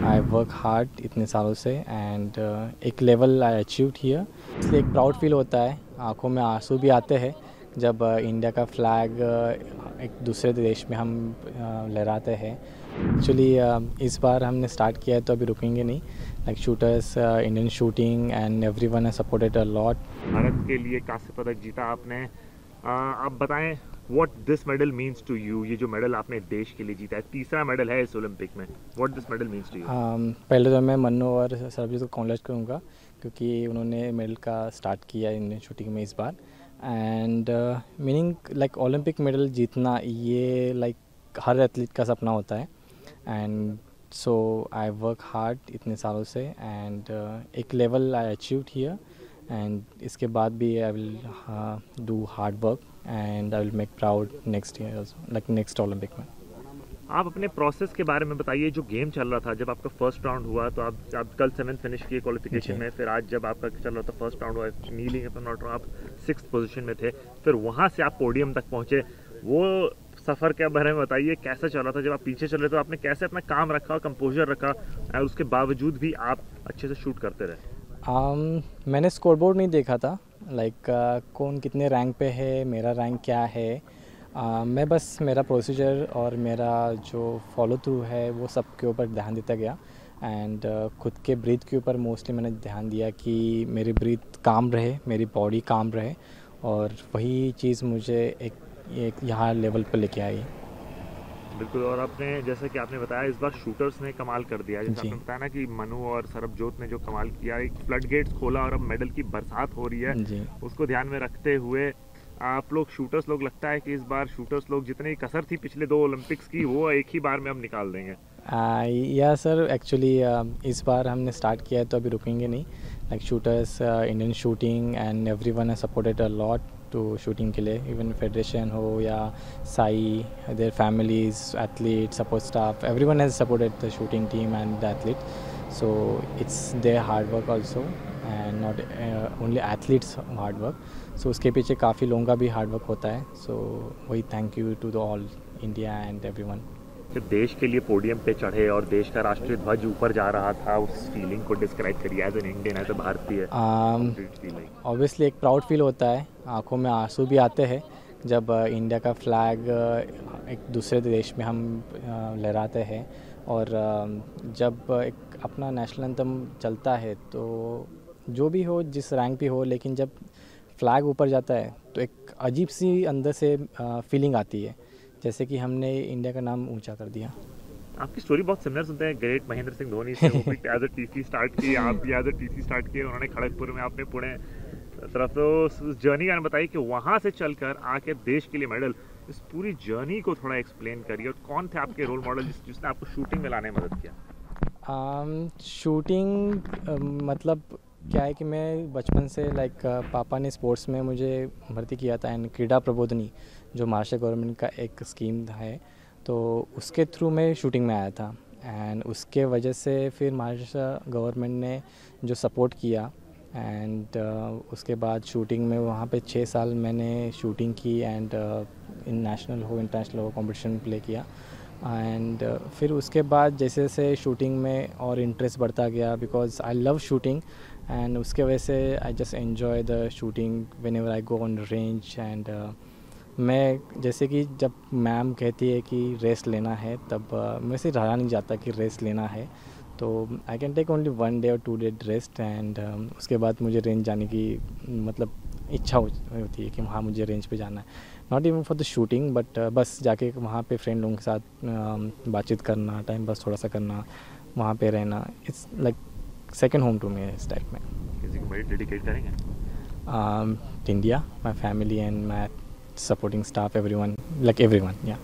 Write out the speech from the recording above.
आई work hard इतने सालों से एंड एक लेवल आई अचीव्ड हियर, इसलिए एक प्राउड फील होता है, आंखों में आंसू भी आते हैं जब इंडिया का फ्लैग एक दूसरे देश में हम लहराते हैं। एक्चुअली इस बार हमने स्टार्ट किया है तो अभी रुकेंगे नहीं, like shooters, Indian shooting and everyone has supported a lot. Bharat के लिए कांस्य पदक जीता आपने। आप बताएं what this medal means to you. ये जो मेडल आपने देश के लिए जीता है, तीसरा मेडल है इस ओलंपिक में, what this medal means to you? पहले तो मैं मन्नू और सरबजीत को कॉन्ग्रेट करूँगा क्योंकि उन्होंने मेडल का स्टार्ट किया इंडियन शूटिंग में इस बार। And meaning like Olympic medal जीतना ये लाइक हर एथलीट का सपना होता है। And so I work hard इतने सालों से एंड एक level I achieved here and इसके बाद भी I will do hard work and I will make proud next year like next Olympic में। आप अपने प्रोसेस के बारे में बताइए। जो गेम चल रहा था, जब आपका फर्स्ट राउंड हुआ तो आप कल 7th फिनिश किए क्वालिफिकेशन में, फिर आज जब आपका चल रहा था फर्स्ट राउंड हुआ नीलिंग अपना नॉट आप 6th पोजीशन में थे, फिर वहां से आप पोडियम तक पहुंचे। वो सफ़र के बारे में बताइए, कैसा चल रहा था? जब आप पीछे चल रहे तो आपने कैसे अपना काम रखा, कंपोजर रखा और उसके बावजूद भी आप अच्छे से शूट करते रहे? मैंने स्कोरबोर्ड नहीं देखा था, लाइक कौन कितने रैंक पे है, मेरा रैंक क्या है। मैं बस मेरा प्रोसीजर और मेरा जो फॉलो थ्रू है वो सब के ऊपर ध्यान देता गया एंड खुद के ब्रीथ के ऊपर मोस्टली मैंने ध्यान दिया कि मेरी ब्रीथ काम रहे, मेरी बॉडी काम रहे, और वही चीज़ मुझे एक यहाँ लेवल पर लेके आई। बिल्कुल। और आपने जैसे कि आपने बताया इस बार शूटर्स ने कमाल कर दिया, जैसे आपने बताया ना कि मनु और सरबजोत ने जो कमाल किया, एक फ्लड गेट्स खोला और अब मेडल की बरसात हो रही है। उसको ध्यान में रखते हुए आप लोग शूटर्स लोग, लगता है कि इस बार शूटर्स लोग जितनी कसर थी पिछले 2 ओलंपिक्स की वो एक ही बार में हम निकाल देंगे? या सर, एक्चुअली इस बार हमने स्टार्ट किया है तो अभी रुकेंगे नहीं, like shooters, Indian shooting and everyone has supported a lot to shooting के लिए, इवन फेडरेशन हो या SAI, their families, athlete, support staff, everyone has supported the shooting team and the athlete. So it's their hard work also and not only athletes hard work. So उसके पीछे काफ़ी लोगों का भी हार्ड वर्क होता है। सो वही thank you to the all India and everyone. जब देश के लिए पोडियम पे चढ़े और देश का राष्ट्रीय ध्वज ऊपर जा रहा था, उस फीलिंग को डिस्क्राइब करिए as an Indian, as a भारतीय। ऑब्वियसली एक प्राउड फील होता है, आंखों में आंसू भी आते हैं जब इंडिया का फ्लैग एक दूसरे देश में हम लहराते हैं, और जब एक अपना नेशनल एंथम चलता है तो जो भी हो, जिस रैंक भी हो, लेकिन जब फ्लैग ऊपर जाता है तो एक अजीब सी अंदर से फीलिंग आती है, जैसे कि हमने इंडिया का नाम ऊंचा कर दिया। आपकी स्टोरी बहुत सिमिलर सुनते हैं ग्रेट महेंद्र सिंह धोनी से। वो भी एज अ टीसी स्टार्ट की, आप भी एज अ टीसी स्टार्ट किए, उन्होंने खड़गपुर में, आपने पुणे तरफ। तो उस जर्नी का बताइए कि वहाँ से चलकर आके देश के लिए मेडल, इस पूरी जर्नी को थोड़ा एक्सप्लेन करिए। और कौन थे आपके रोल मॉडल जिसने आपको शूटिंग में लाने में मदद किया? शूटिंग मतलब क्या है कि मैं बचपन से लाइक पापा ने स्पोर्ट्स में मुझे भर्ती किया था, एंड क्रीड़ा प्रबोधनी जो महाराष्ट्र गवर्नमेंट का एक स्कीम है, तो उसके थ्रू मैं शूटिंग में आया था। एंड उसके वजह से फिर महाराष्ट्र गवर्नमेंट ने जो सपोर्ट किया, एंड उसके बाद शूटिंग में वहाँ पे 6 साल मैंने शूटिंग की, एंड इन नेशनल हो इंटरनेशनल हो कॉम्पिटिशन प्ले किया। एंड फिर उसके बाद जैसे जैसे शूटिंग में और इंटरेस्ट बढ़ता गया, because I love shooting, and उसके वजह से I just enjoy the shooting when ever I go on range. And मैं जैसे कि जब मैम कहती है कि रेस्ट लेना है, तब मैं से रहा नहीं जाता कि रेस्ट लेना है, तो I can take only 1 day और 2 डे रेस्ट। एंड उसके बाद मुझे रेंज जाने की मतलब इच्छा होती है कि हाँ मुझे रेंज पे जाना है, not even for the shooting, but बस जाके वहाँ पे फ्रेंड लोगों के साथ बातचीट करना, टाइम पास थोड़ा सा करना, वहाँ पे रहना, it's like second home to me इस टाइप में। किसी को मेडल डेडिकेट करेंगे? India, my family and my supporting staff, everyone, like everyone, yeah.